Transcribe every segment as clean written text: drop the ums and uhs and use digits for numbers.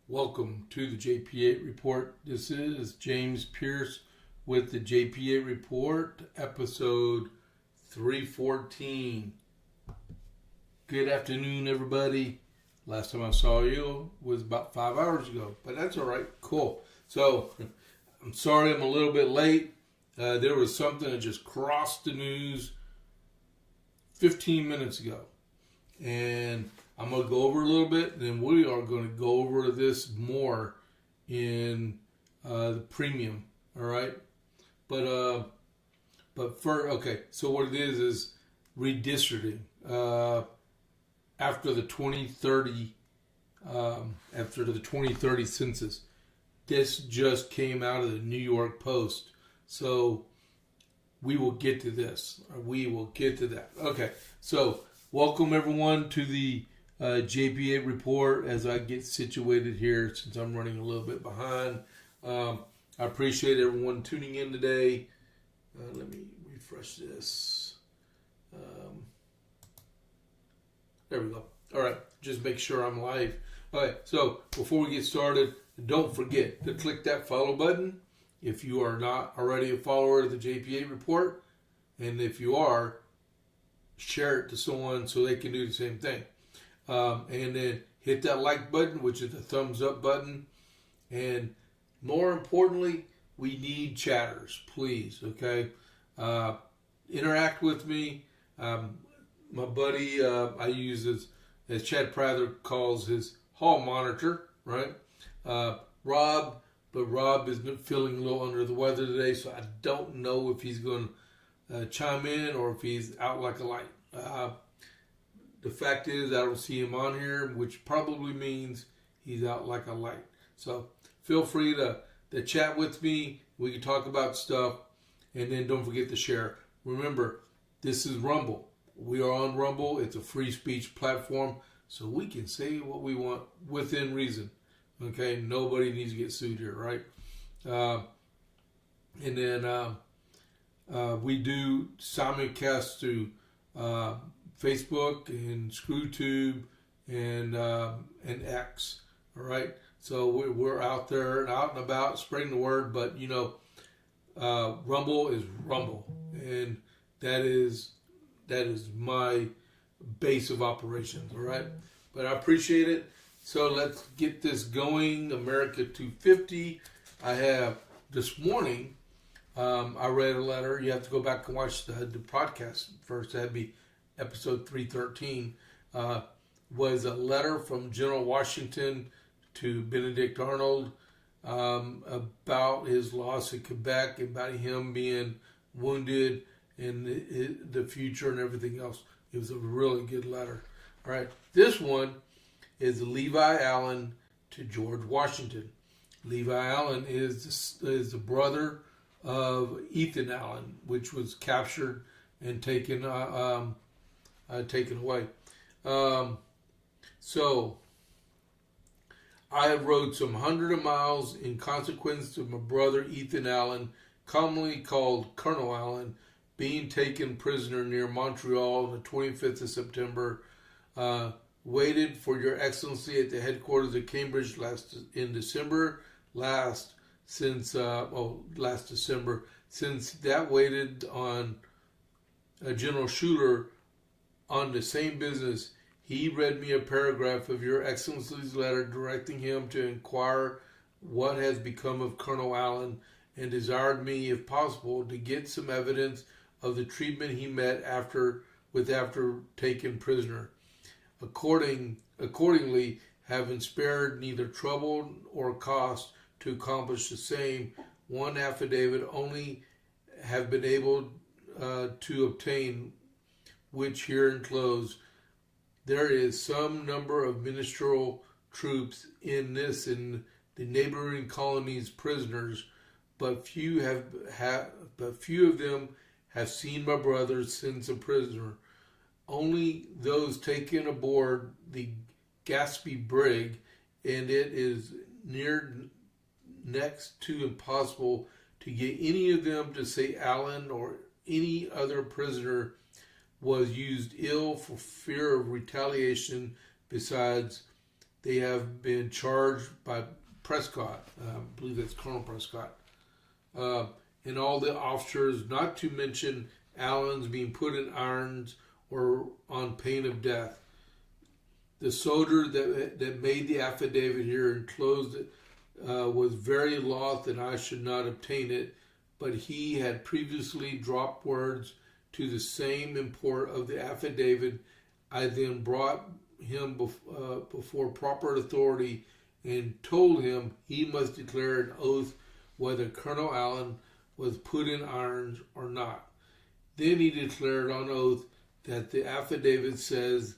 Welcome to the JP8 Report. This is James Pierce with the JP8 Report, episode 314. Good afternoon, everybody. Last time I saw you was about 5 hours ago, but that's all right. Cool. So, I'm sorry I'm a little bit late. There was something that just crossed the news 15 minutes ago. And I'm going to go over a little bit, and then we are going to go over this more in the premium, all right? But first, okay, so what it is redistricting. After the 2030 census, this just came out of the New York Post, so we will get to this. We will get to that. Okay, so welcome everyone to the JP8 report as I get situated here since I'm running a little bit behind. I appreciate everyone tuning in today. Let me refresh this. There we go. All right, just make sure I'm live. All right, so before we get started, don't forget to click that follow button if you are not already a follower of the JP8 report. And if you are, share it to someone so they can do the same thing. And then hit that like button, which is the thumbs up button. And more importantly, we need chatters, please, okay? Interact with me. My buddy, I use as Chad Prather calls his hall monitor, right? Rob, but Rob is feeling a little under the weather today, so I don't know if he's going to chime in or if he's out like a light. The fact is I don't see him on here, which probably means he's out like a light. So feel free to chat with me. We can talk about stuff, and then don't forget to share. Remember, this is Rumble. We are on Rumble. It's a free speech platform, so we can say what we want within reason. Okay, nobody needs to get sued here, right? And then we do simulcast through Facebook and ScrewTube and X. All right, so we're out there and out and about spreading the word. But you know, Rumble is Rumble, and that is my base of operations. All right, but I appreciate it. So let's get this going. America 250. I have this morning. I read a letter. You have to go back and watch the podcast first. That'd be episode 313. Was a letter from General Washington to Benedict Arnold about his loss in Quebec, about him being wounded and the future and everything else. It was a really good letter. All right. This one is Levi Allen to George Washington. Levi Allen is the brother of Ethan Allen, which was captured and taken away. So I have rode some hundred of miles in consequence of my brother Ethan Allen, commonly called Colonel Allen, being taken prisoner near Montreal on the 25th of September. Waited for your excellency at the headquarters of Cambridge last December, since that waited on General Schuler on the same business. He read me a paragraph of your excellency's letter directing him to inquire what has become of Colonel Allen and desired me, if possible, to get some evidence of the treatment he met after taken prisoner. Accordingly, having spared neither trouble or cost to accomplish the same, one affidavit only have been able to obtain, which here enclosed. There is some number of ministerial troops in the neighboring colonies prisoners, but few of them have seen my brother since a prisoner. Only those taken aboard the Gaspee brig, and it is next to impossible to get any of them to say Allen or any other prisoner was used ill for fear of retaliation. Besides, they have been charged by Prescott, I believe that's Colonel Prescott, and all the officers, not to mention Allen's being put in irons or on pain of death. The soldier that made the affidavit here enclosed it was very loth that I should not obtain it, but he had previously dropped words to the same import of the affidavit. I then brought him before proper authority and told him he must declare an oath whether Colonel Allen was put in irons or not. Then he declared on oath that the affidavit says,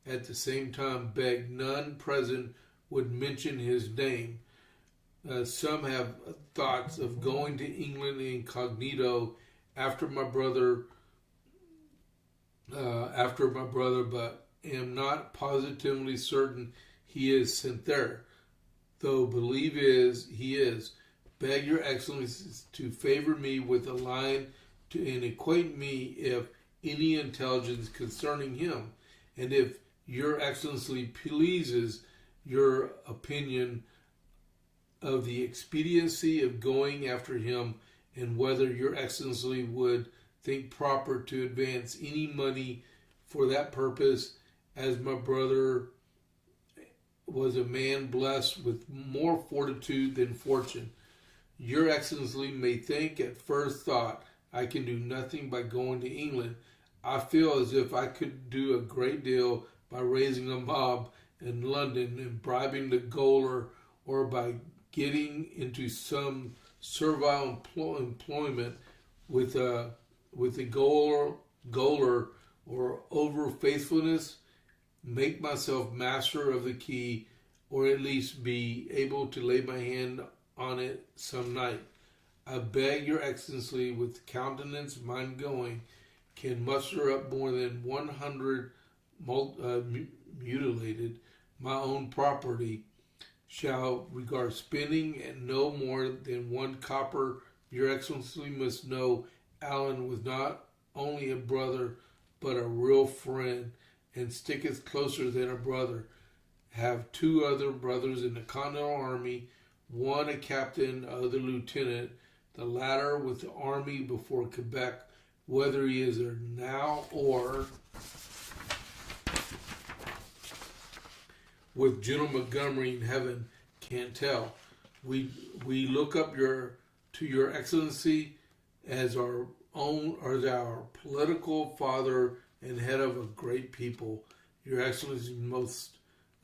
at the same time begged none present would mention his name. Some have thoughts of going to England incognito after my brother, but am not positively certain he is sent there, though believe he is. Beg your excellency to favor me with a line and acquaint me if any intelligence concerning him, and if your excellency pleases, your opinion of the expediency of going after him, and whether your excellency would think proper to advance any money for that purpose, as my brother was a man blessed with more fortitude than fortune. Your excellency may think at first thought I can do nothing by going to England. I feel as if I could do a great deal by raising a mob in London and bribing the gaoler, or by getting into some servile employment with a gaoler or over faithfulness, make myself master of the key, or at least be able to lay my hand on it some night. I beg your excellency, with countenance mine going, can muster up more than 100 mutilated, my own property, shall regard spending at no more than 1 copper. Your excellency must know Allen was not only a brother, but a real friend, and sticketh closer than a brother. Have 2 other brothers in the Continental Army, one a captain, other lieutenant, the latter with the army before Quebec. Whether he is there now or with General Montgomery in heaven, can't tell. We look up to your excellency as our political father and head of a great people. Your excellency, most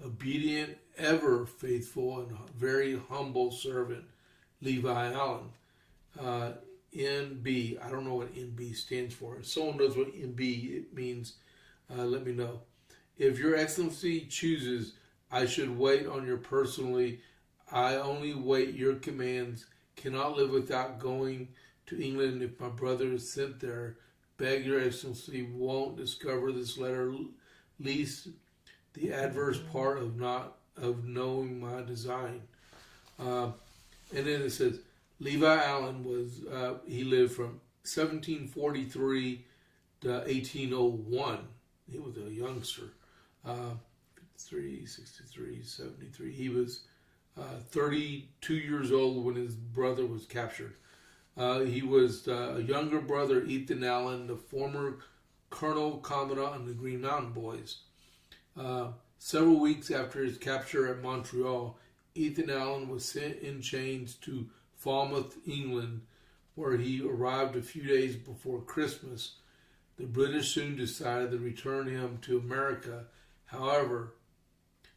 obedient, ever faithful, and very humble servant, Levi Allen. NB. I don't know what NB stands for. If someone knows what NB means, let me know. If your excellency chooses, I should wait on you personally. I only wait your commands. Cannot live without going to England if my brother is sent there. Beg your excellency won't discover this letter, least the adverse part of knowing my design. And then it says, Levi Allen was, he lived from 1743 to 1801. He was a youngster. 53, 63, 73. He was 32 years old when his brother was captured. He was a younger brother, Ethan Allen, the former Colonel Commandant of the Green Mountain Boys. Several weeks after his capture at Montreal, Ethan Allen was sent in chains to Falmouth, England, where he arrived a few days before Christmas. The British soon decided to return him to America. However,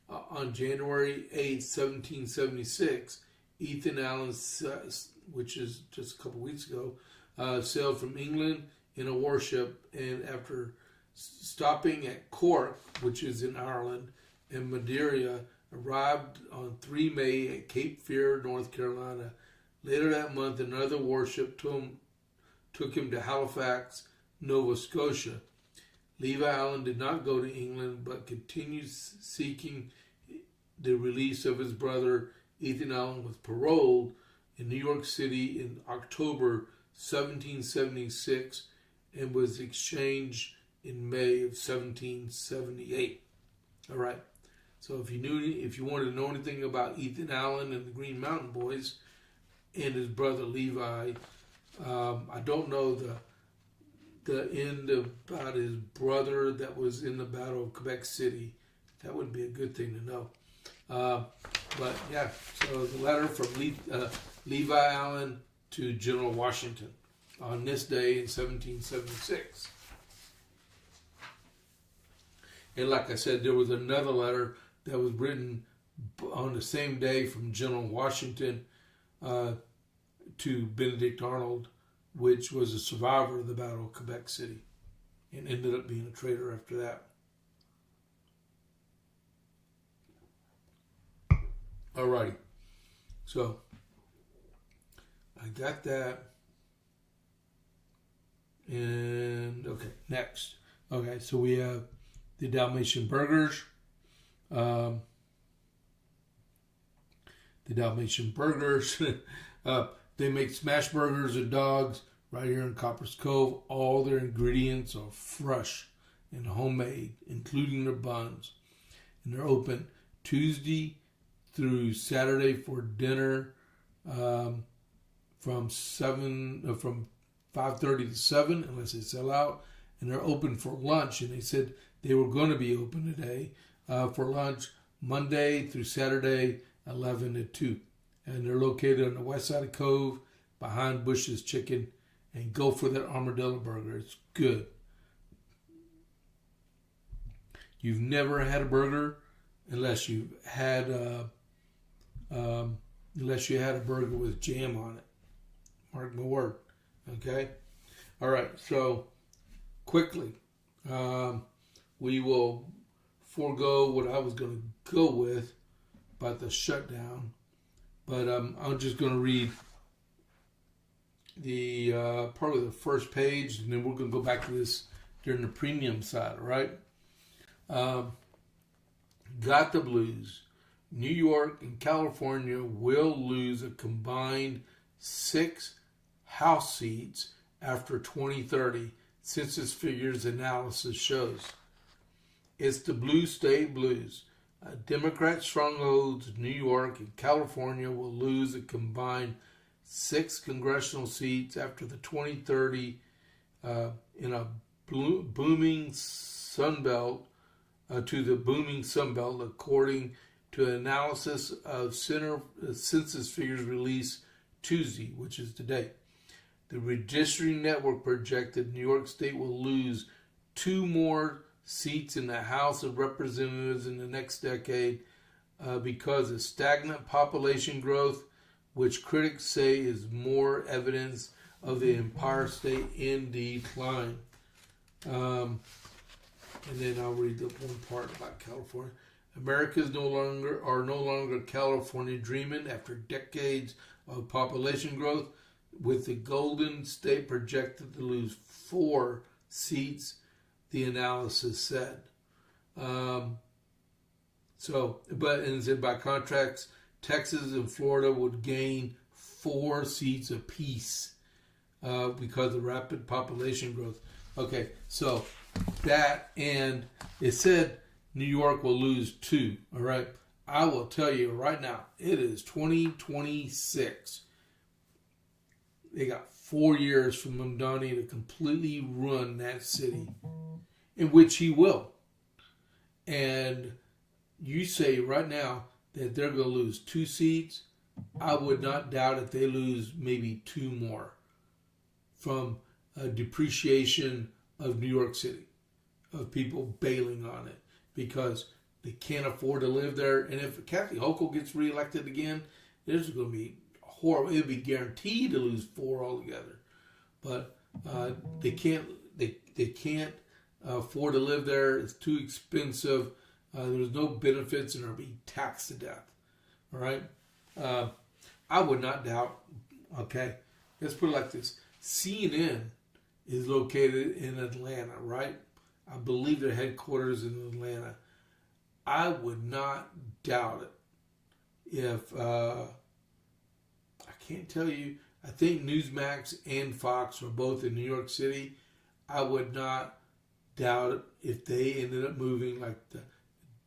on January 8, 1776, Ethan Allen, which is just a couple weeks ago, sailed from England in a warship, and after stopping at Cork, which is in Ireland, and Madeira, arrived on 3 May at Cape Fear, North Carolina. Later that month, another warship took him to Halifax, Nova Scotia. Levi Allen did not go to England, but continued seeking the release of his brother. Ethan Allen was paroled in New York City in October 1776 and was exchanged in May of 1778. All right. So if you wanted to know anything about Ethan Allen and the Green Mountain Boys and his brother Levi, I don't know the end about his brother that was in the Battle of Quebec City. That would be a good thing to know. But yeah, so the letter from Levi Allen to General Washington on this day in 1776. And like I said, there was another letter that was written on the same day from General Washington to Benedict Arnold, which was a survivor of the Battle of Quebec City and ended up being a traitor after that. Alrighty, so I got that, and okay, next. Okay, so we have the Dalmatian burgers. The Dalmatian burgers, they make smash burgers of dogs right here in Copper's Cove. All their ingredients are fresh and homemade, including their buns, and they're open Tuesday through Saturday for dinner from 5:30 to 7 unless they sell out, and they're open for lunch. And they said they were going to be open today for lunch Monday through Saturday 11 to 2, and they're located on the west side of Cove behind Bush's Chicken. And go for that armadillo burger. It's good. You've never had a burger unless you had a burger with jam on it. Mark my word. Okay? All right. So, quickly, we will forego what I was going to go with about the shutdown. But I'm just going to read the probably the first page, and then we're going to go back to this during the premium side, all right? Got the blues. New York and California will lose a combined 6 House seats after 2030, census figures analysis shows. It's the blue state blues. Democrat strongholds New York and California will lose a combined 6 congressional seats after the 2030 in a booming Sunbelt to the booming Sunbelt, according to an analysis of census figures released Tuesday, which is today. The redistricting network projected New York State will lose 2 more seats in the House of Representatives in the next decade because of stagnant population growth, which critics say is more evidence of the Empire State in decline. And then I'll read the one part about California. Americans no longer California dreaming after decades of population growth, with the Golden State projected to lose 4 seats, the analysis said. But it said by contrast, Texas and Florida would gain 4 seats apiece because of rapid population growth. Okay, so that, and it said New York will lose 2, all right? I will tell you right now, it is 2026. They got 4 years for Mamdani to completely run that city, in which he will. And you say right now that they're going to lose 2 seats. I would not doubt if they lose maybe 2 more from a depreciation of New York City, of people bailing on it because they can't afford to live there. And if Kathy Hochul gets reelected again, there's going to be horrible. It'll be guaranteed to lose 4 altogether. But they can't afford to live there. It's too expensive. There's no benefits, and they're being taxed to death. All right? I would not doubt, okay? Let's put it like this. CNN is located in Atlanta, right? I believe their headquarters in Atlanta. I would not doubt it if, I can't tell you, I think Newsmax and Fox are both in New York City. I would not doubt it if they ended up moving like the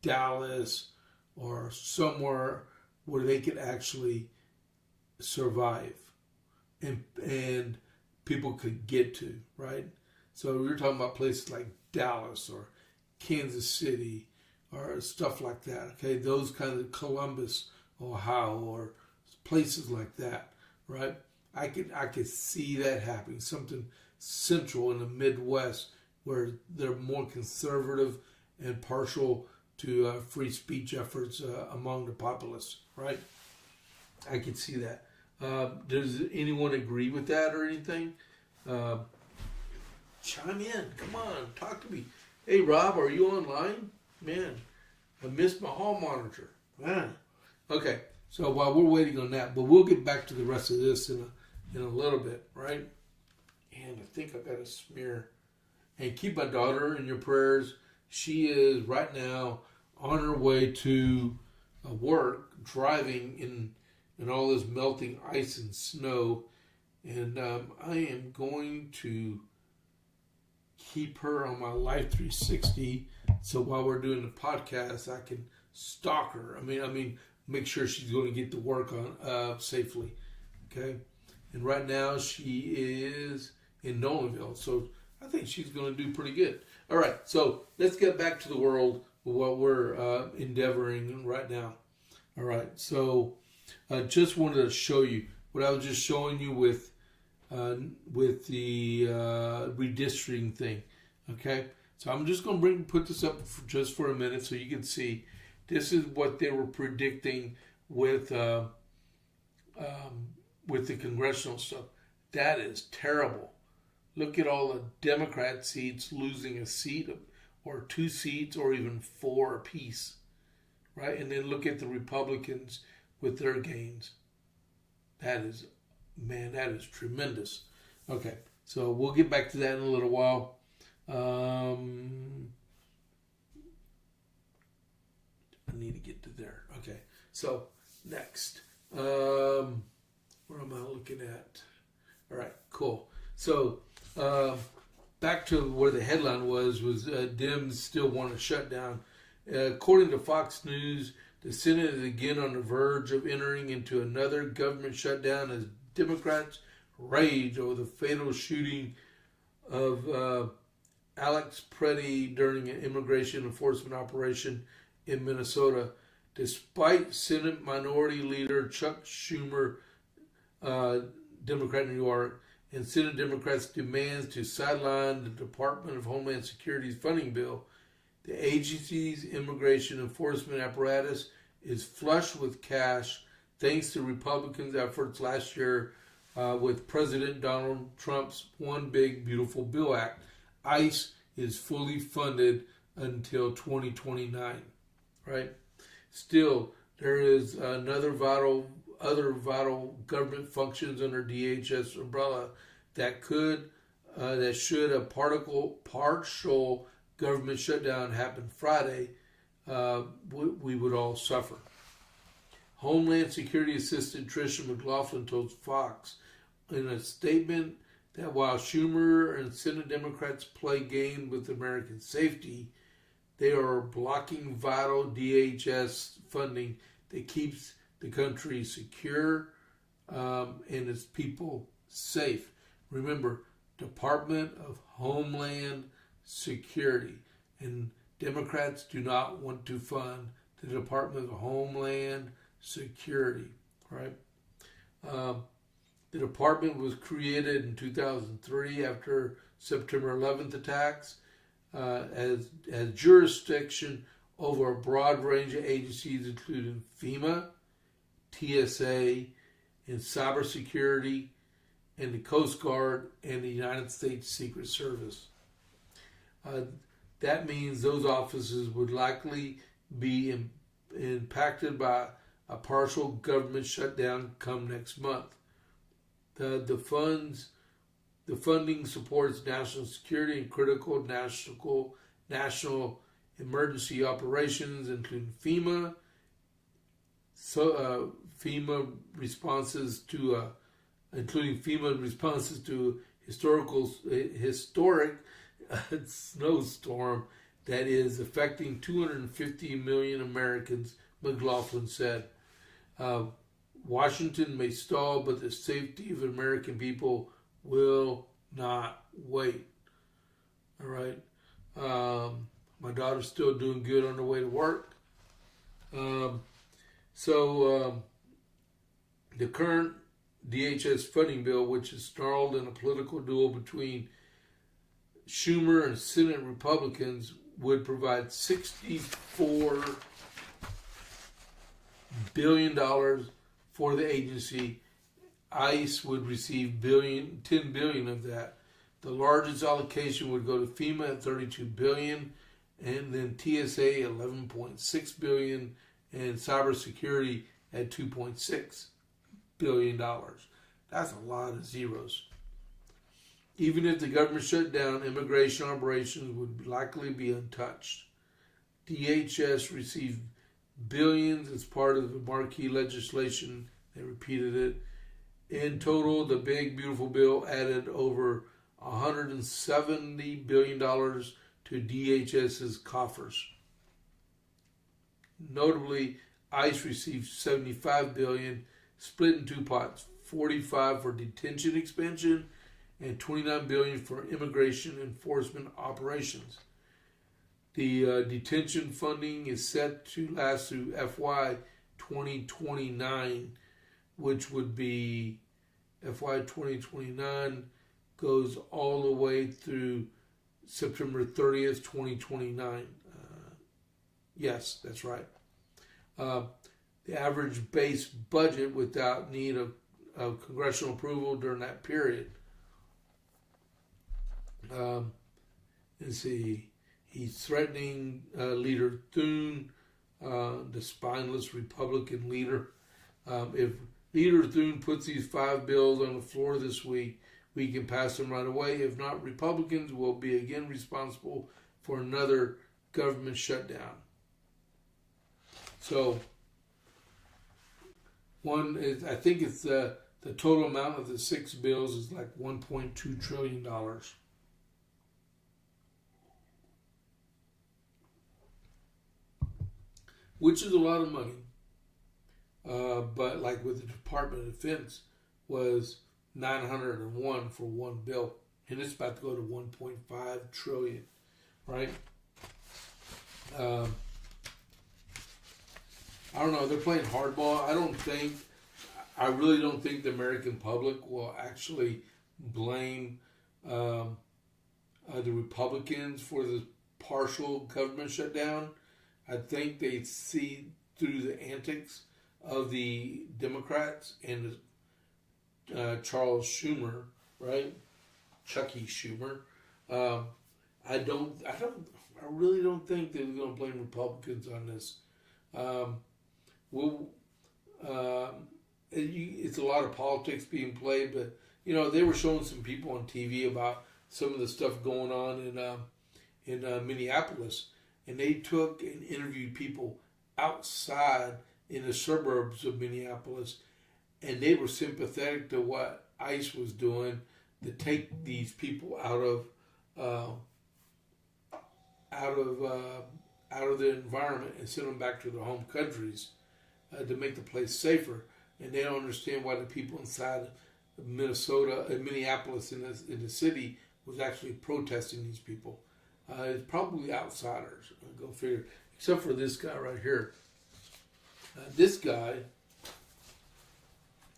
Dallas or somewhere where they could actually survive and people could get to, right? So we're talking about places like Dallas or Kansas City or stuff like that, okay? Those kinds of Columbus, Ohio, or places like that, right? I could see that happening, something central in the Midwest where they're more conservative and partial to free speech efforts among the populace, right? I could see that. Does anyone agree with that or anything? Chime in. Come on, talk to me. Hey, Rob, are you online? Man, I missed my hall monitor. Man. Okay, so while we're waiting on that, but we'll get back to the rest of this in a little bit, right? And I think I got to smear. And keep my daughter in your prayers. She is right now on her way to work, driving in all this melting ice and snow. And I am going to keep her on my Life 360. So while we're doing the podcast, I can stalk her. I mean, make sure she's going to get to work on safely. Okay. And right now she is in Nolanville. So I think she's going to do pretty good. All right. So let's get back to the world of what we're endeavoring right now. All right. So I just wanted to show you what I was just showing you with the redistricting thing. Okay. So I'm just going to put this up just for a minute so you can see. This is what they were predicting with the congressional stuff. That is terrible. Look at all the Democrat seats losing a seat or 2 seats or even 4 apiece, right? And then look at the Republicans with their gains. That is tremendous. Okay, so we'll get back to that in a little while. I need to get to there. Okay, so next. What am I looking at? All right, cool. So back to where the headline was Dems still want to shut down. According to Fox News, the Senate is again on the verge of entering into another government shutdown as Democrats rage over the fatal shooting of Alex Preddy during an immigration enforcement operation in Minnesota. Despite Senate Minority Leader Chuck Schumer, Democrat in New York, and Senate Democrats' demands to sideline the Department of Homeland Security's funding bill, the agency's immigration enforcement apparatus is flush with cash thanks to Republicans' efforts last year with President Donald Trump's One Big Beautiful Bill Act. ICE is fully funded until 2029, right? Still, there is other vital government functions under DHS umbrella that should a partial government shutdown happen Friday, we would all suffer. Homeland Security Assistant Tricia McLaughlin told Fox in a statement that while Schumer and Senate Democrats play game with American safety, they are blocking vital DHS funding that keeps the country secure and its people safe. Remember, Department of Homeland Security. And Democrats do not want to fund the Department of Homeland Security, right? The department was created in 2003 after September 11th attacks as jurisdiction over a broad range of agencies including FEMA, TSA, and cybersecurity, and the Coast Guard and the United States Secret Service. That means those offices would likely be impacted by a partial government shutdown come next month. The funding supports national security and critical national emergency operations, including FEMA. FEMA responses to historic snowstorm that is affecting 250 million Americans, McLaughlin said, Washington may stall, but the safety of American people will not wait. All right. My daughter's still doing good on her way to work. The current DHS funding bill, which is snarled in a political duel between Schumer and Senate Republicans, would provide $64 billion for the agency. ICE would receive $10 billion of that. The largest allocation would go to FEMA at $32 billion, and then TSA $11.6 billion, and cybersecurity at $2.6 billion. That's a lot of zeros. Even if the government shut down, immigration operations would likely be untouched. DHS received billions as part of the marquee legislation. They repeated it. In total, the big, beautiful bill added over $170 billion to DHS's coffers. Notably, ICE received $75 billion, split in two pots, $45 for detention expansion and $29 billion for immigration enforcement operations. The detention funding is set to last through FY 2029, which would be FY 2029 goes all the way through September 30th, 2029. Yes, that's right. The average base budget without need of congressional approval during that period. Let's see. He's threatening Leader Thune, the spineless Republican leader. If Leader Thune puts these 5 bills on the floor this week, we can pass them right away. If not, Republicans will be again responsible for another government shutdown. So, I think it's the total amount of the 6 bills is like $1.2 trillion. Which is a lot of money. But like with the Department of Defense was 901 for one bill, and it's about to go to 1.5 trillion, right? I don't know. They're playing hardball. I really don't think the American public will actually blame the Republicans for the partial government shutdown. I think they see through the antics of the Democrats and Charles Schumer, right? Chucky Schumer. I really don't think they're going to blame Republicans on this. It's a lot of politics being played, but they were showing some people on TV about some of the stuff going on in Minneapolis, and they took and interviewed people outside in the suburbs of Minneapolis, and they were sympathetic to what ICE was doing to take these people out of the environment and send them back to their home countries to make the place safer. And they don't understand why the people inside Minneapolis in the city was actually protesting these people. It's probably outsiders. Go figure. Except for this guy right here. This guy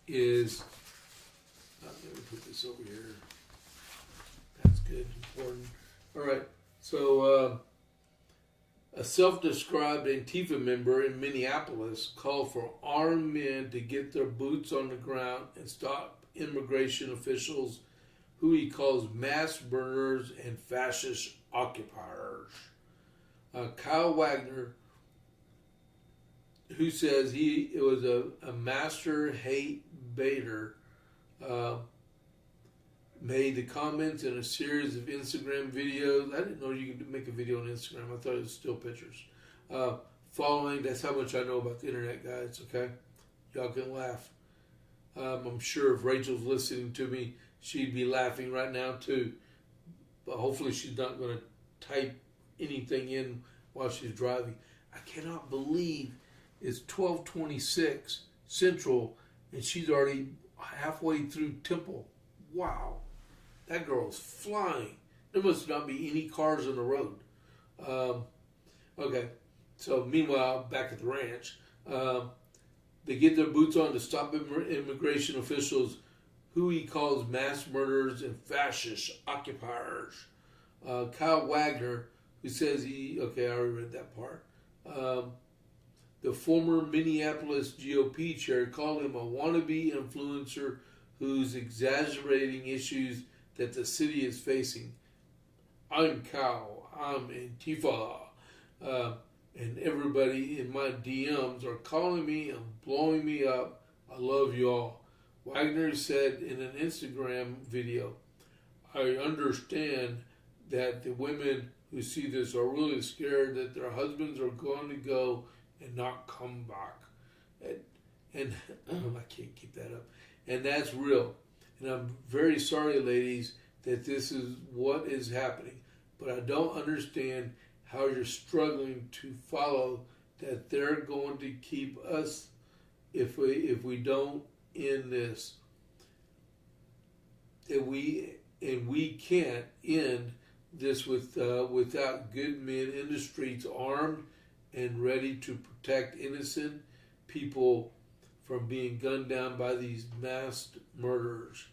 is. Let me put this over here. That's good. Important. All right. So, a self-described Antifa member in Minneapolis called for armed men to get their boots on the ground and stop immigration officials who he calls mass burners and fascist occupiers. Kyle Wagner, who says he was a master hate baiter, made the comments in a series of Instagram videos. I didn't know you could make a video on Instagram. I thought it was still pictures. Following, that's how much I know about the internet, guys, okay? Y'all can laugh. I'm sure if Rachel's listening to me, she'd be laughing right now too. But hopefully she's not going to type anything in while she's driving. I cannot believe It's 12:26 Central, and she's already halfway through Temple. Wow, that girl's flying. There must not be any cars on the road. Okay, so meanwhile, back at the ranch, they get their boots on to stop immigration officials who he calls mass murderers and fascist occupiers. Kyle Wagner, who says I already read that part. The former Minneapolis GOP chair called him a wannabe influencer who's exaggerating issues that the city is facing. I'm Kyle. I'm Antifa. And everybody in my DMs are calling me and blowing me up. I love y'all. Wagner said in an Instagram video, I understand that the women who see this are really scared that their husbands are going to go and not come back. And I can't keep that up. And that's real. And I'm very sorry, ladies, that this is what is happening. But I don't understand how you're struggling to follow that they're going to keep us if we don't end this. And we can't end this without good men in the streets armed and ready to protect innocent people from being gunned down by these masked murderers.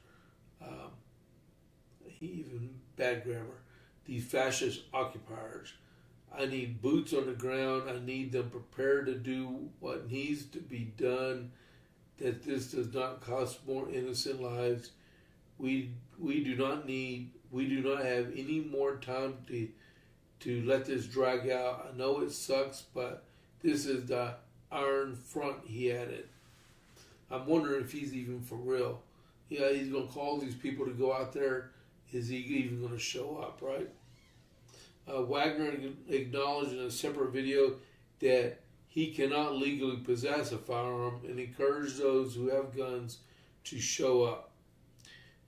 Even bad grammar. These fascist occupiers. I need boots on the ground. I need them prepared to do what needs to be done, that this does not cost more innocent lives. We do not have any more time to let this drag out. I know it sucks, but this is the iron front he added. I'm wondering if he's even for real. Yeah, he's going to call these people to go out there. Is he even going to show up, right? Wagner acknowledged in a separate video that he cannot legally possess a firearm and encouraged those who have guns to show up.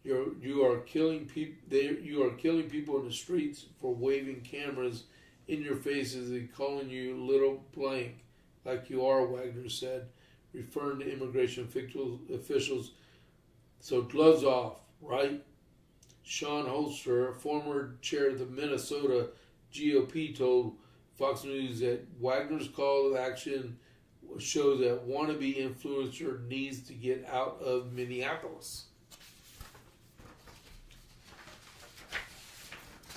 You are killing people in the streets for waving cameras in your faces and calling you little blank, like you are, Wagner said, referring to immigration officials. So gloves off, right? Sean Holster, former chair of the Minnesota GOP, told Fox News that Wagner's call to action shows that wannabe influencer needs to get out of Minneapolis.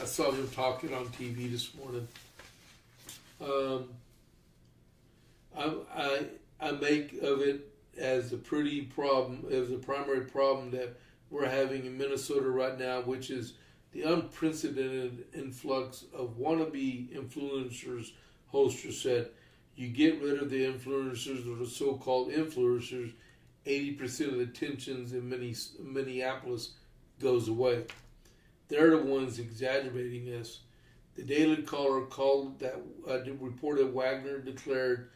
I saw him talking on TV this morning. I make of it as a pretty problem, as a primary problem that we're having in Minnesota right now, which is the unprecedented influx of wannabe influencers. Holster said, you get rid of the influencers or the so-called influencers, 80% of the tensions in Minneapolis goes away. They're the ones exaggerating this. The Daily Caller reported Wagner declared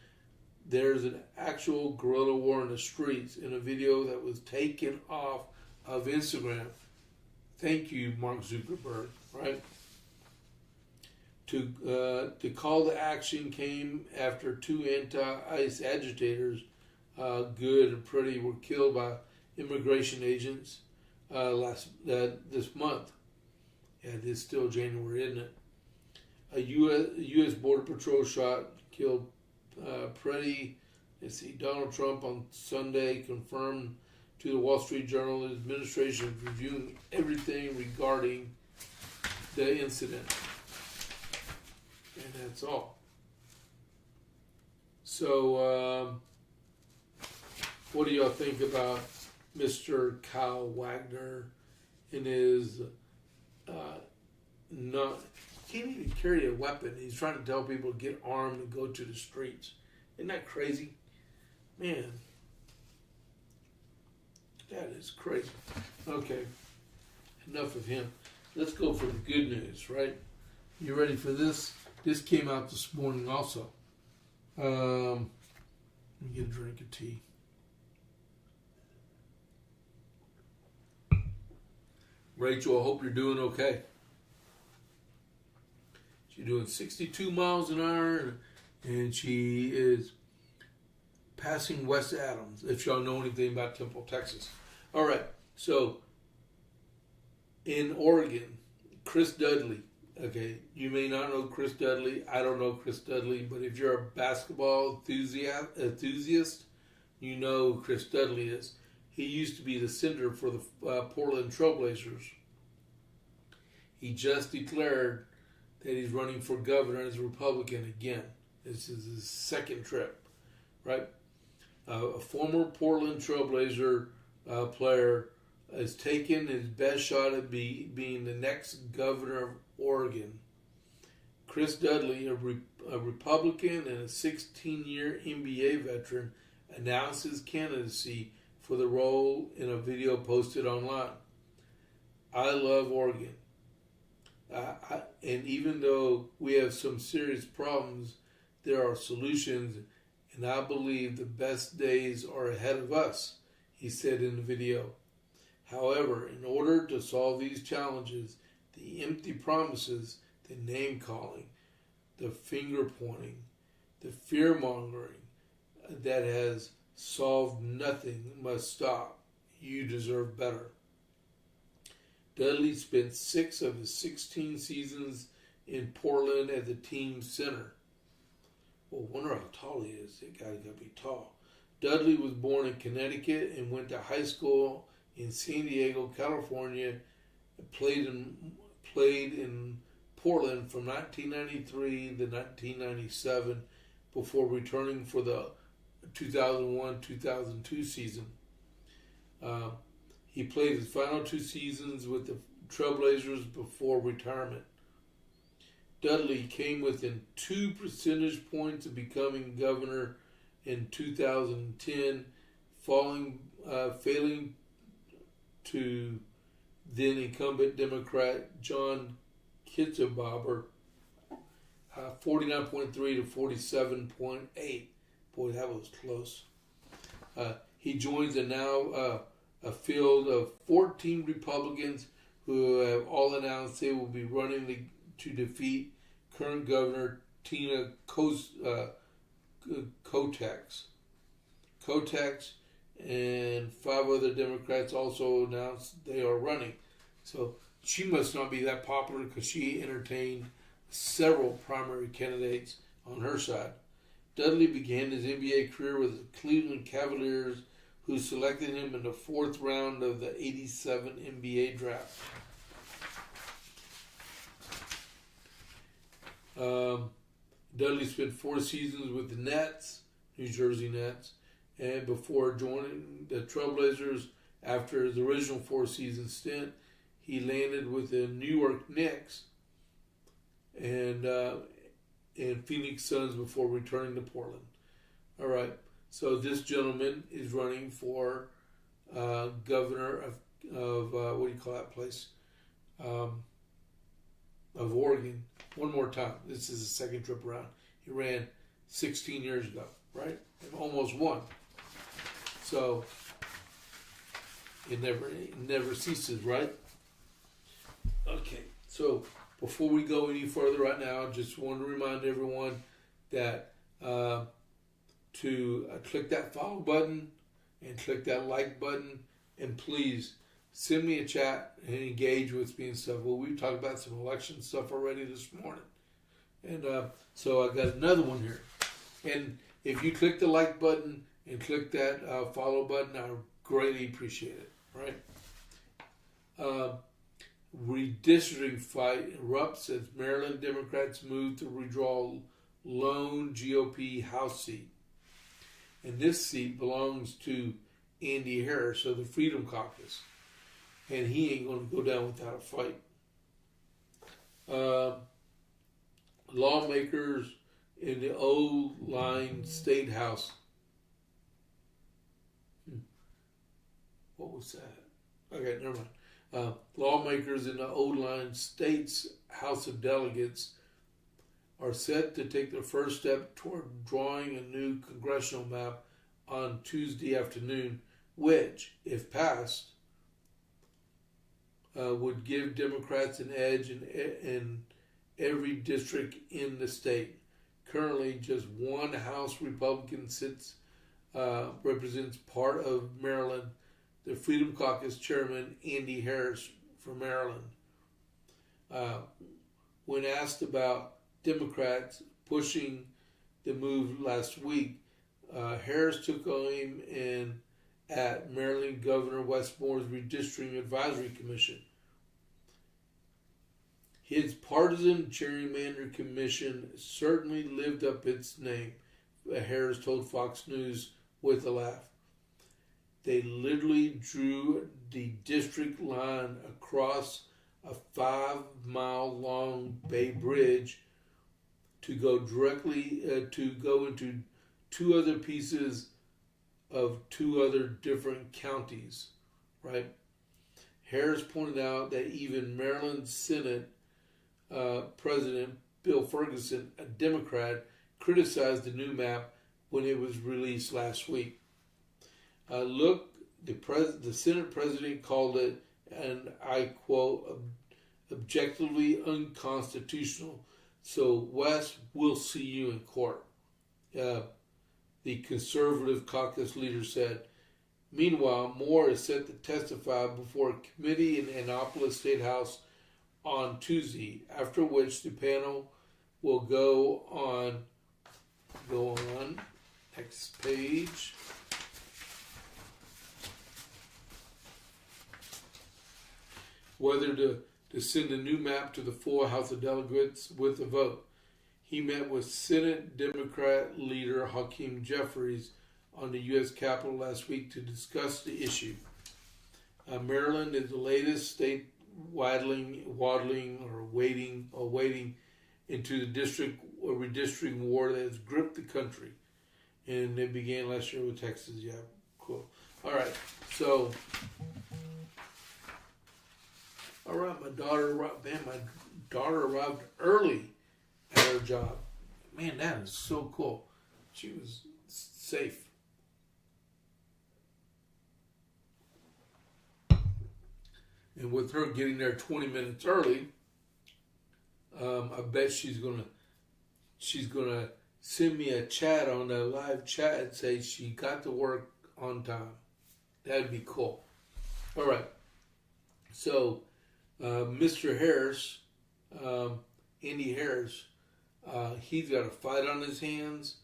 there's an actual guerrilla war in the streets in a video that was taken off of Instagram. Thank you, Mark Zuckerberg, right? The call to action came after two anti-ICE agitators, Good and Pretty, were killed by immigration agents this month. Yeah, it's still January, isn't it? A U.S. Border Patrol killed Pretty. Let's see, Donald Trump on Sunday confirmed to the Wall Street Journal his administration is reviewing everything regarding the incident. And that's all. So, what do y'all think about Mr. Kyle Wagner and his can't even carry a weapon. He's trying to tell people to get armed and go to the streets. Isn't that crazy? Man, that is crazy. Okay, enough of him. Let's go for the good news, right? You ready for this? This came out this morning also. Let me get a drink of tea. Rachel, I hope you're doing okay. She's doing 62 miles an hour, and she is passing West Adams, if y'all know anything about Temple, Texas. All right, so in Oregon, Chris Dudley. Okay, you may not know Chris Dudley. I don't know Chris Dudley, but if you're a basketball enthusiast, you know who Chris Dudley is. He used to be the center for the Portland Trailblazers. He just declared that he's running for governor as a Republican again. This is his second trip, right? A former Portland Trailblazer player has taken his best shot at being the next governor of Oregon. Chris Dudley, a Republican and a 16-year NBA veteran, announced his candidacy for the role in a video posted online. I love Oregon. And even though we have some serious problems, there are solutions, and I believe the best days are ahead of us, he said in the video. However, in order to solve these challenges, the empty promises, the name-calling, the finger-pointing, the fear-mongering that has solved nothing must stop. You deserve better. Dudley spent 6 of his 16 seasons in Portland as the team's center. Well, I wonder how tall he is. That guy's got to be tall. Dudley was born in Connecticut and went to high school in San Diego, California, and played in Portland from 1993 to 1997 before returning for the 2001-2002 season. He played his final 2 seasons with the Trailblazers before retirement. Dudley came within 2 percentage points of becoming governor in 2010, failing to then incumbent Democrat John Kitzhaber, 49.3 to 47.8. Boy, that was close. He joins a field of 14 Republicans who have all announced they will be running to defeat current Governor Tina Kotex, and 5 other Democrats also announced they are running. So she must not be that popular because she entertained several primary candidates on her side. Dudley began his NBA career with the Cleveland Cavaliers, who selected him in the 4th round of the '87 NBA draft. Dudley spent 4 seasons with the Nets, New Jersey Nets, and before joining the Trailblazers after his original 4-season stint, he landed with the New York Knicks and Phoenix Suns before returning to Portland. All right, so this gentleman is running for governor of what do you call that place? Of Oregon. One more time. This is his second trip around. He ran 16 years ago, right? And almost won. So it never ceases, right? Okay, so before we go any further right now, I just want to remind everyone that to click that follow button and click that like button, and please send me a chat and engage with me and stuff. Well, we've talked about some election stuff already this morning. And so I got another one here. And if you click the like button and click that follow button, I greatly appreciate it, right? Redistricting fight erupts as Maryland Democrats move to redraw lone GOP House seat. And this seat belongs to Andy Harris of the Freedom Caucus. And he ain't going to go down without a fight. Lawmakers in the O-line State House. What was that? Okay, never mind. Lawmakers in the O-line State's House of Delegates are set to take the first step toward drawing a new congressional map on Tuesday afternoon, which, if passed, would give Democrats an edge in every district in the state. Currently, just one House Republican sits represents part of Maryland. The Freedom Caucus chairman, Andy Harris from Maryland. When asked about Democrats pushing the move last week, Harris took aim at Maryland Governor Westmore's Redistricting Advisory Commission. His partisan gerrymander commission certainly lived up its name, Harris told Fox News with a laugh. They literally drew the district line across a 5-mile-long Bay Bridge to go directly into two other pieces of two other different counties, right? Harris pointed out that even Maryland Senate President Bill Ferguson, a Democrat, criticized the new map when it was released last week. The Senate President called it, and I quote, objectively unconstitutional. So, West, we'll see you in court. The conservative caucus leader said. Meanwhile, Moore is set to testify before a committee in Annapolis State House on Tuesday, after which the panel will go on. Next page. Whether to send a new map to the full House of Delegates with a vote. He met with Senate Democrat leader Hakeem Jeffries on the U.S. Capitol last week to discuss the issue. Maryland is the latest state wading into the redistricting war that has gripped the country. And it began last year with Texas. Yeah, cool. All right, so... All right, my daughter arrived early at her job. Man, that is so cool. She was safe. And with her getting there 20 minutes early, I bet she's gonna send me a chat on the live chat and say she got to work on time. That'd be cool. All right. So, Mr. Harris, Andy Harris, he's got a fight on his hands,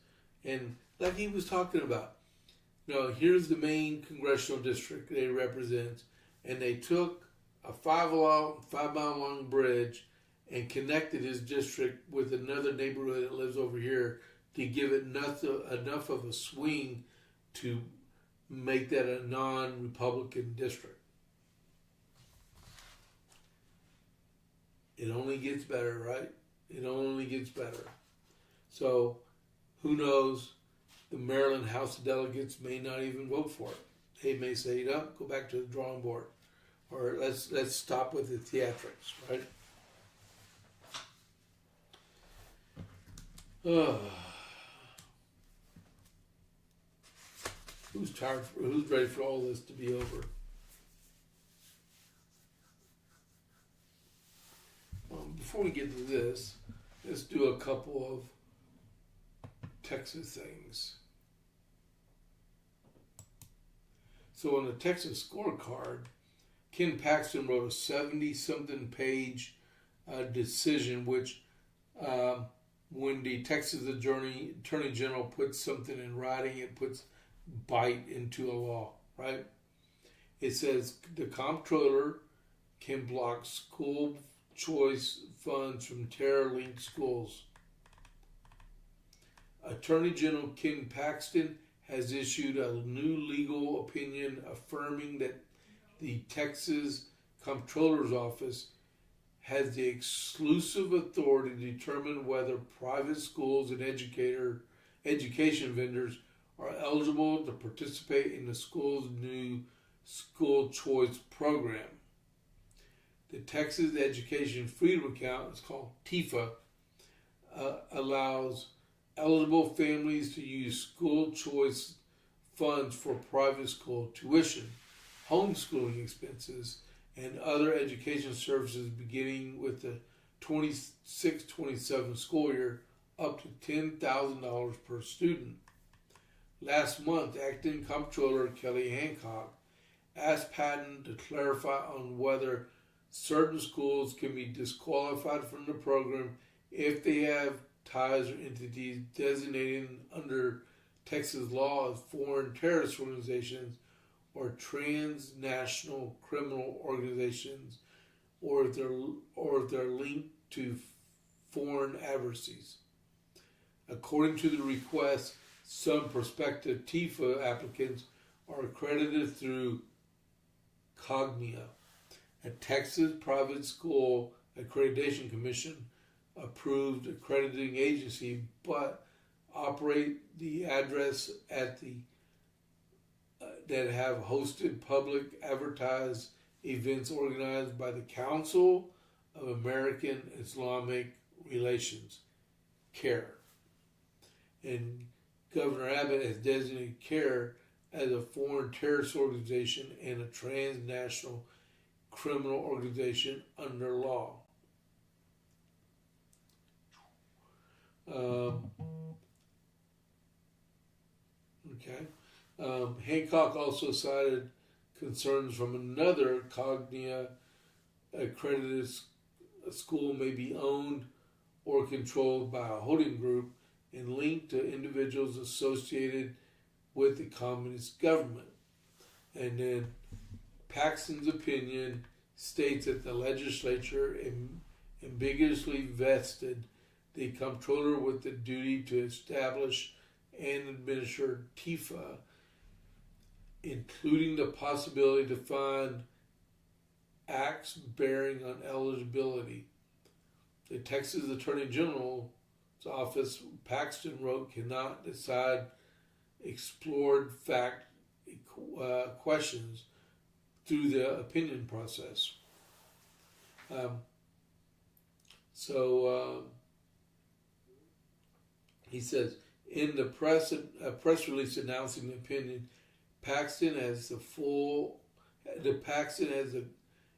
and like he was talking about, here's the main congressional district they represent, and they took a 5-mile-long bridge and connected his district with another neighborhood that lives over here to give it enough of a swing to make that a non-Republican district. It only gets better, right? It only gets better. So, who knows? The Maryland House of Delegates may not even vote for it. They may say, no, go back to the drawing board. Or let's stop with the theatrics, right? Who's tired? Who's ready for all this to be over? Before we get to this, let's do a couple of Texas things. So on the Texas scorecard, Ken Paxton wrote a 70-something page decision, which when the Texas Attorney General puts something in writing, it puts bite into a law, right? It says the comptroller can block school choice funds from terror-linked schools. Attorney General Ken Paxton has issued a new legal opinion affirming that the Texas Comptroller's Office has the exclusive authority to determine whether private schools and education vendors are eligible to participate in the school's new school choice program. The Texas Education Freedom Account, it's called TIFA, allows eligible families to use school choice funds for private school tuition, homeschooling expenses, and other education services beginning with the 26-27 school year up to $10,000 per student. Last month, Acting Comptroller Kelly Hancock asked Patton to clarify on whether certain schools can be disqualified from the program if they have ties or entities designated under Texas law as foreign terrorist organizations or transnational criminal organizations, or if they're linked to foreign adversaries. According to the request, some prospective Antifa applicants are accredited through Cognia, a Texas private school accreditation commission approved accrediting agency, but operate the address at the that have hosted public advertised events organized by the Council of American Islamic Relations, CARE. And Governor Abbott has designated CARE as a foreign terrorist organization and a transnational criminal organization under law. Hancock also cited concerns from another Cognia accredited school may be owned or controlled by a holding group and linked to individuals associated with the communist government. And then Paxton's opinion states that the legislature ambiguously vested the comptroller with the duty to establish and administer Antifa, including the possibility to find acts bearing on eligibility. The Texas Attorney General's office, Paxton wrote, cannot decide explored fact questions through the opinion process. He says, in the press release announcing the opinion, Paxton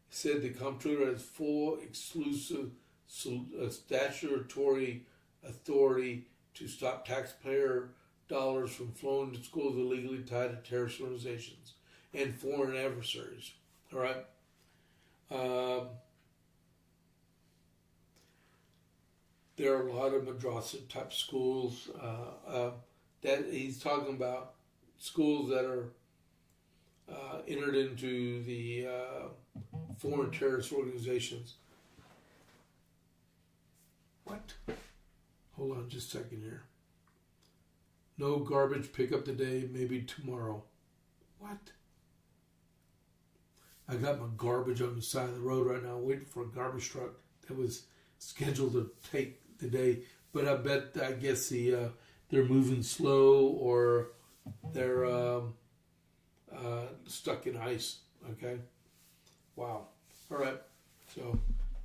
said the comptroller has full exclusive statutory authority to stop taxpayer dollars from flowing to schools illegally tied to terrorist organizations and foreign adversaries. All right. There are a lot of madrasa type schools that he's talking about, schools that are entered into the foreign terrorist organizations. What? Hold on just a second here. No garbage pickup today, maybe tomorrow. What? I got my garbage on the side of the road right now, waiting for a garbage truck that was scheduled to take today. But I guess they're moving slow, or they're stuck in ice. Okay. Wow. All right. So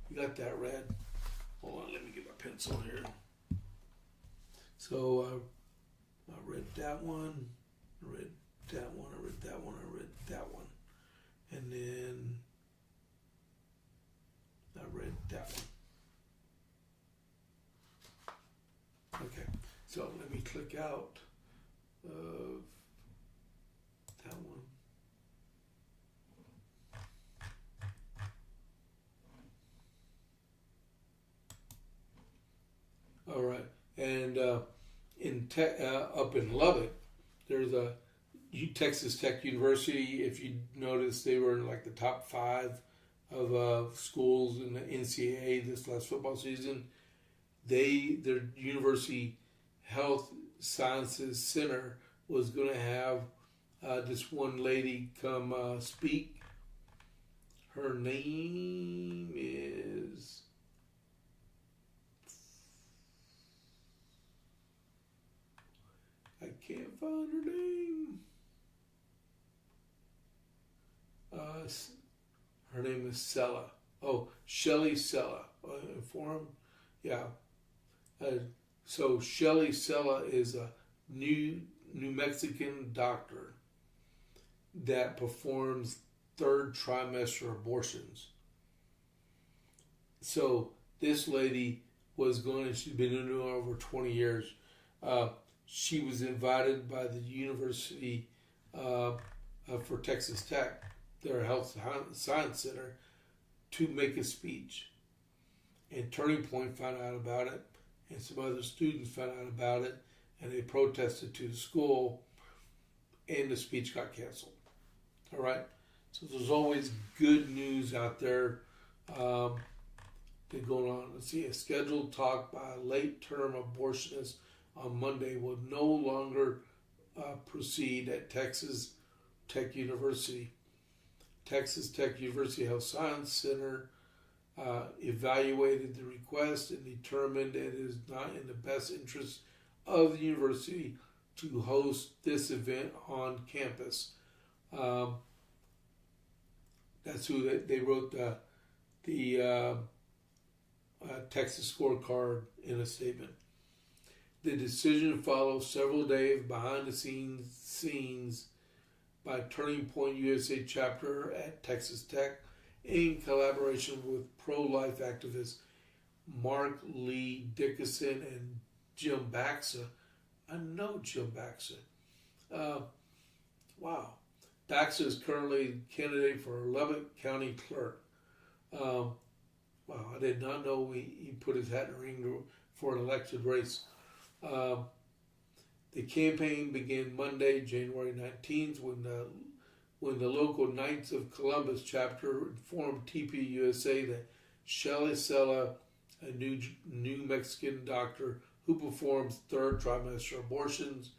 we got that read. Hold on, let me get my pencil here. So I read that one. I read that one. I read that one. I read that one. And then I read that one. Okay, so let me click out of that one. All right, and up in Lubbock, there's a Texas Tech University. If you notice, they were in like the top 5 of schools in the NCAA this last football season. Their University Health Sciences Center was going to have this one lady come speak. Her name is... I can't find her name. Her name is Sella. Oh, Shelley Sella. Forum? Yeah. So Shelley Sella is a New Mexican doctor that performs third trimester abortions. So this lady was she's been doing it over 20 years. she was invited by the University for Texas Tech, their health science center, to make a speech. And Turning Point found out about it, and some other students found out about it, and they protested to the school, and the speech got canceled. All right? So there's always good news out there going on. Let's see, a scheduled talk by a late-term abortionist on Monday will no longer proceed at Texas Tech University. Texas Tech University Health Science Center evaluated the request and determined it is not in the best interest of the university to host this event on campus. That's who they wrote the Texas scorecard in a statement. The decision follows several days behind the scenes by Turning Point USA chapter at Texas Tech in collaboration with pro-life activists Mark Lee Dickinson and Jim Baxa. I know Jim Baxa. Wow. Baxa is currently candidate for Lubbock County Clerk. Wow, I did not know he put his hat in the ring for an elected race. The campaign began Monday, January 19th, when the local Knights of Columbus chapter informed TPUSA that Shelley Sella, a New Mexican doctor who performs third trimester abortions,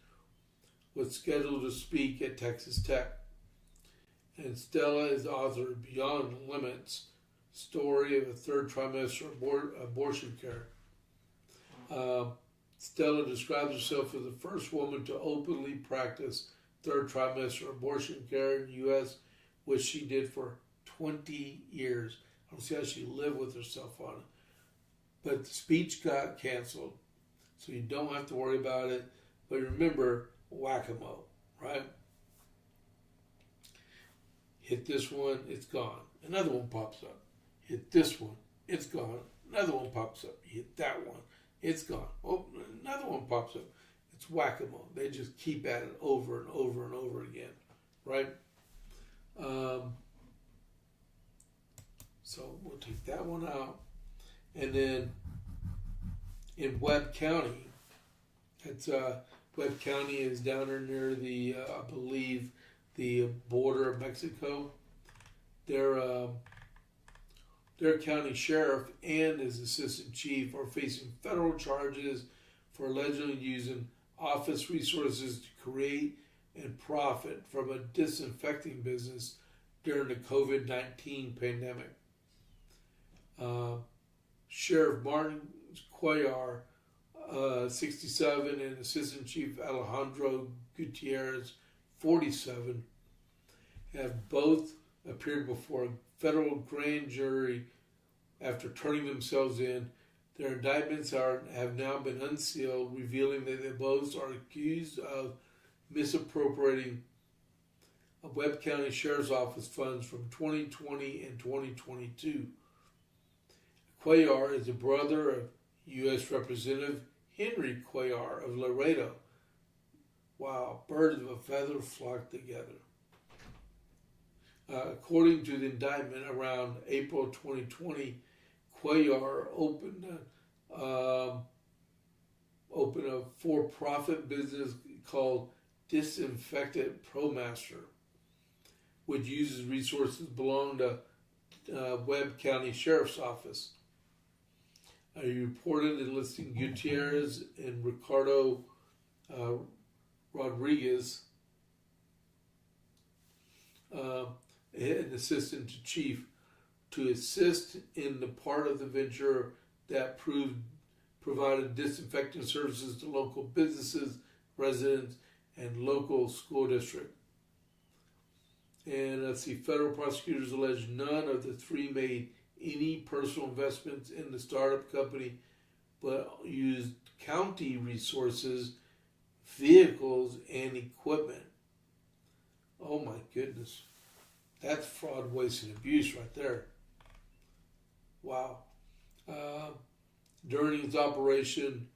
was scheduled to speak at Texas Tech. And Stella is the author of Beyond Limits, Story of a Third Trimester Abortion Care. Stella describes herself as the first woman to openly practice third trimester abortion care in the U.S., which she did for 20 years. I don't see how she lived with herself on it. But the speech got canceled, so you don't have to worry about it. But remember, whack-a-mole, right? Hit this one, it's gone. Another one pops up. Hit this one, it's gone. Another one pops up. You hit that one, it's gone. Oh, another one pops up. It's whack-a-mole. They just keep at it over and over and over again, right? So we'll take that one out. And then in Webb County, Webb County is down there near the, I believe, the border of Mexico. Their county sheriff and his assistant chief are facing federal charges for allegedly using office resources to create and profit from a disinfecting business during the COVID-19 pandemic. Sheriff Martin Cuellar, 67, and Assistant Chief Alejandro Gutierrez, 47, have both appeared before a federal grand jury after turning themselves in. Their indictments have now been unsealed, revealing that they both are accused of misappropriating Webb County Sheriff's Office funds from 2020 and 2022. Cuellar is the brother of U.S. Representative Henry Cuellar of Laredo. Wow, birds of a feather flock together. According to the indictment, around April 2020, Cuellar opened a for-profit business called Disinfectant ProMaster, which uses resources belonging to Webb County Sheriff's Office. He reported enlisting Gutierrez and Ricardo Rodriguez, an assistant to chief, to assist in the part of the venture that provided disinfecting services to local businesses, residents, and local school district. And let's see, federal prosecutors allege none of the three made any personal investments in the startup company, but used county resources, vehicles, and equipment. Oh my goodness. That's fraud, waste, and abuse right there. Wow. During its operation,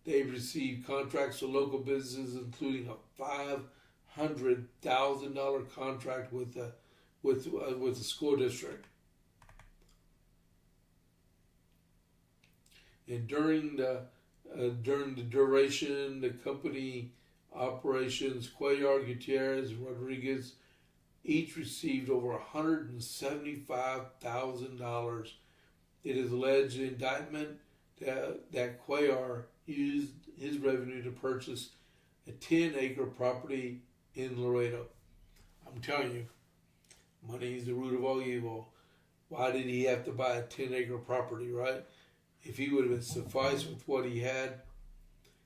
They've received contracts with local businesses, including a $500,000 contract with the school district. And during the duration, the company operations, Cuellar, Gutierrez, Rodriguez, each received over $175,000. It is alleged in the indictment that Cuellar used his revenue to purchase a 10-acre property in Laredo. I'm telling you, money is the root of all evil. Why did he have to buy a 10-acre property, right? If he would have been sufficed with what he had,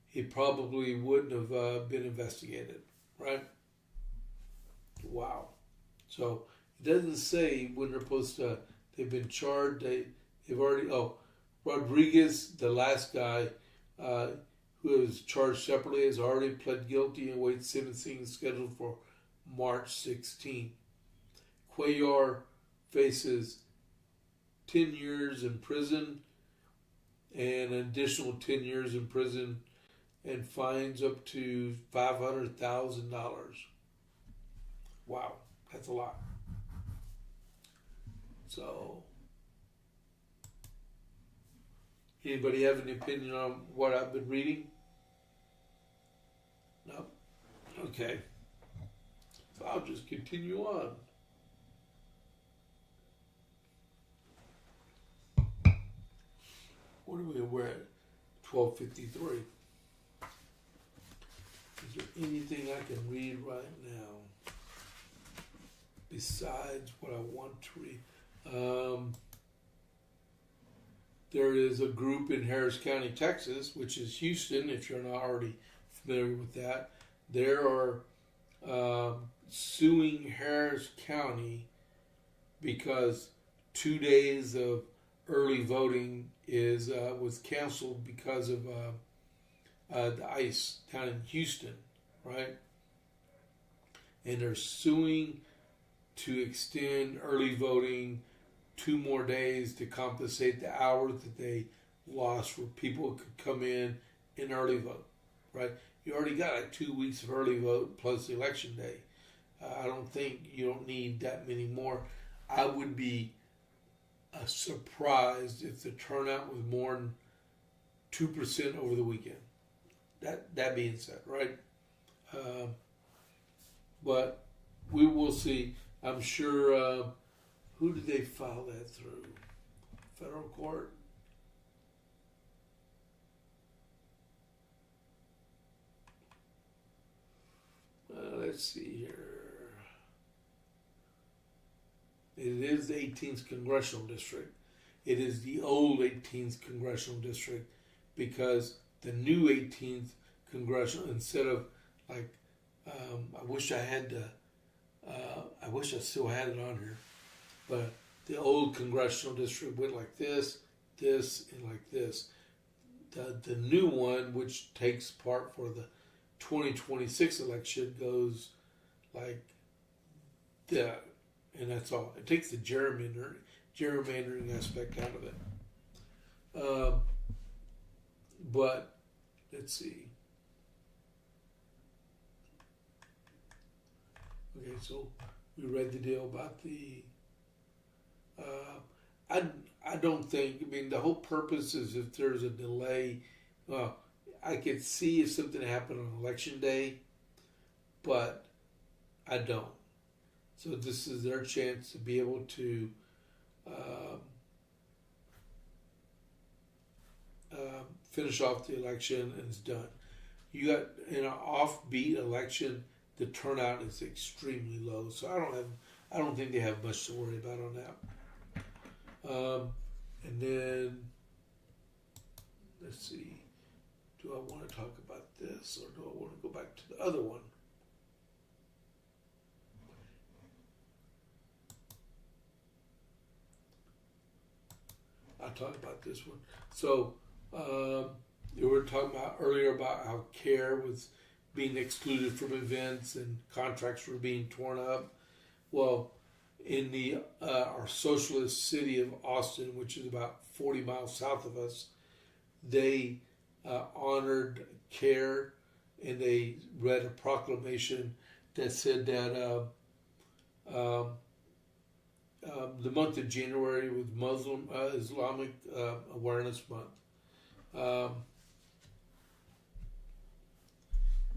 he probably wouldn't have been investigated, right? Wow. So it doesn't say when they're supposed to. They've been charged. They've already. Oh, Rodriguez, the last guy who was charged separately, has already pled guilty and awaits sentencing scheduled for March 16. Cuellar faces 10 years in prison and an additional 10 years in prison and fines up to $500,000. Wow, that's a lot. So, anybody have any opinion on what I've been reading? No? Okay. So I'll just continue on. What are we at? 12:53. Is there anything I can read right now besides what I want to read? There is a group in Harris County, Texas, which is Houston, if you're not already familiar with that. They are suing Harris County because 2 days of early voting was canceled because of the ice down in Houston, right? And they're suing to extend early voting 2 more days to compensate the hours that they lost where people could come in and early vote, right? You already got like 2 weeks of early vote plus the election day. I don't think you don't need that many more. I would be surprised if the turnout was more than 2% over the weekend. That being said, right? But we will see. I'm sure. Who did they file that through? Federal court? Let's see here. It is the 18th Congressional District. It is the old 18th Congressional District because the new 18th Congressional, instead of like, I wish I still had it on here, but the old Congressional District went like this, and like this. The new one, which takes part for the 2026 election, goes like that, and that's all. It takes the gerrymandering aspect out of it. But let's see. Okay, so we read the deal about the. I don't think. I mean, the whole purpose is if there's a delay. Well, I could see if something happened on election day, but I don't. So this is their chance to be able to finish off the election, and it's done. You got in an offbeat election, the turnout is extremely low. So I don't think they have much to worry about on that. And then let's see. Do I want to talk about this, or do I want to go back to the other one? I'll talk about this one. So, you were talking about earlier about how CARE was being excluded from events and contracts were being torn up. Well, in the our socialist city of Austin, which is about 40 miles south of us, they honored care, and they read a proclamation that said that the month of January was Muslim Islamic Awareness Month.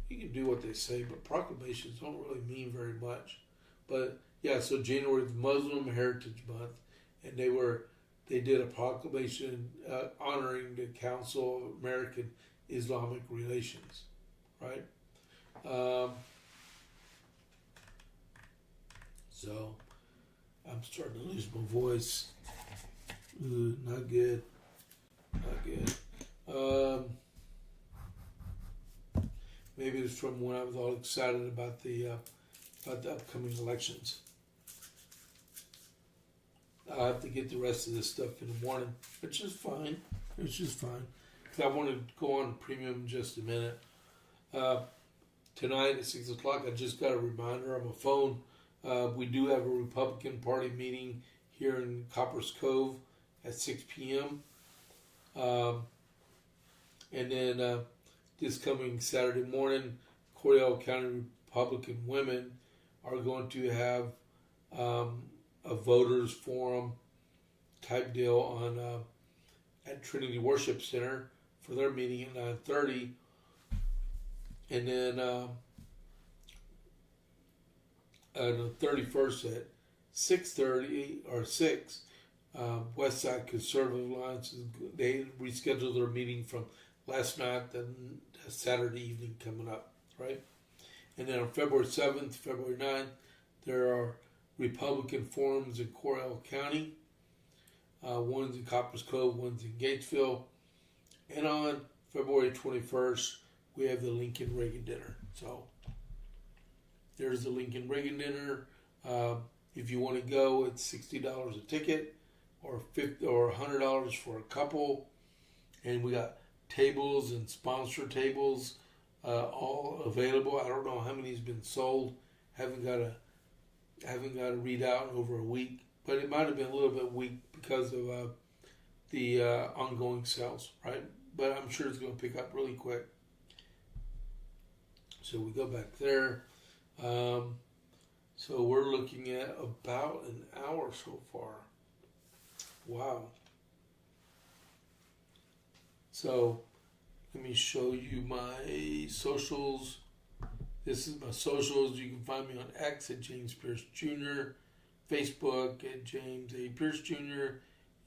You can do what they say, but proclamations don't really mean very much. But yeah, so January is Muslim Heritage Month, and they did a proclamation honoring the Council of American Islamic Relations, right? So I'm starting to lose my voice. Not good. Not good. Maybe it's from when I was all excited about the upcoming elections. I'll have to get the rest of this stuff in the morning, which is fine. It's just fine. Because I want to go on premium in just a minute. Tonight at 6 o'clock, I just got a reminder on my phone. We do have a Republican Party meeting here in Copper's Cove at 6 p.m. And then this coming Saturday morning, Cordell County Republican women are going to have a voters forum type deal on at Trinity Worship Center for their meeting at 9:30, and then on the 31st at 6:30 or 6. Westside Conservative Alliance, they rescheduled their meeting from last night, then Saturday evening coming up, right? And then on February 7th, February 9th, there are Republican forums in Cordell County. One's in Copper's Cove, one's in Gatesville. And on February 21st, we have the Lincoln Reagan Dinner. So there's the Lincoln Reagan Dinner. If you want to go, it's $60 a ticket, or $100 for a couple. And we got tables and sponsor tables all available. I don't know how many's been sold. Haven't got a readout in over a week, but it might have been a little bit weak because of the ongoing sales, right? But I'm sure it's going to pick up really quick. So we go back there. So we're looking at about an hour so far. Wow. So let me show you my socials. This is my socials. You can find me on X at James Pierce Jr., Facebook at James A. Pierce Jr.,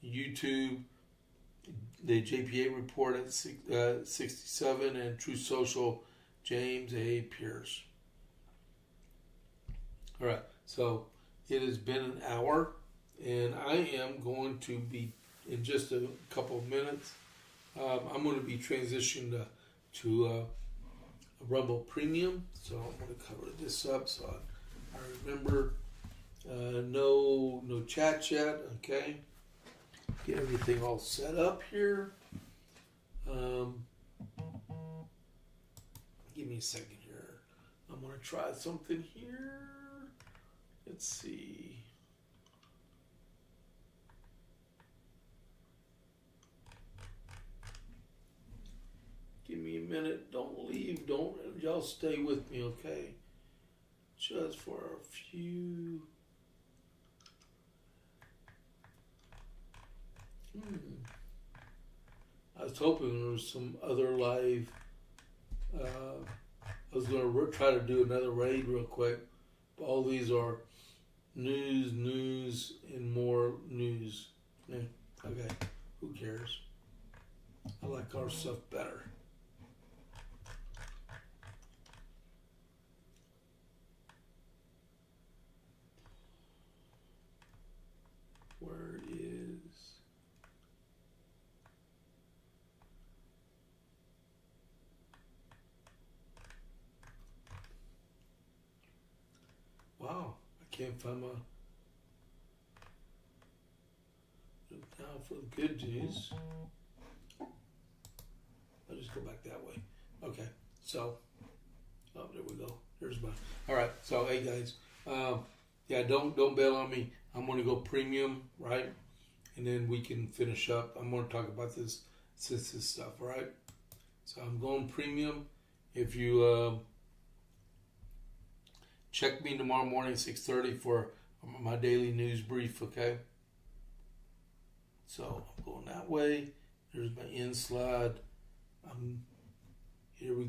YouTube, the JP8 report at 67, and True Social, James A. Pierce. All right, so it has been an hour, and I am going to be, in just a couple of minutes, I'm going to be transitioned to Rumble Premium, so I'm going to cover this up so I remember. No chat yet, okay? Get everything all set up here. Give me a second here. I'm going to try something here. Let's see. Give me a minute. Don't leave. Y'all stay with me, okay? Just for a few. I was hoping there was some other live. I was going to try to do another raid real quick. But all these are news, and more news. Yeah, okay, who cares? I like our stuff better. Where is... Wow, I can't find my... Now for the good news. I'll just go back that way. Okay, so... Oh, there we go. There's my... Alright, so hey guys. Yeah, don't bail on me. I'm going to go premium, right? And then we can finish up. I'm going to talk about this census stuff, all right? So I'm going premium. If you check me tomorrow morning 6:30 for my daily news brief, okay? So I'm going that way. There's my end slide. Here we go.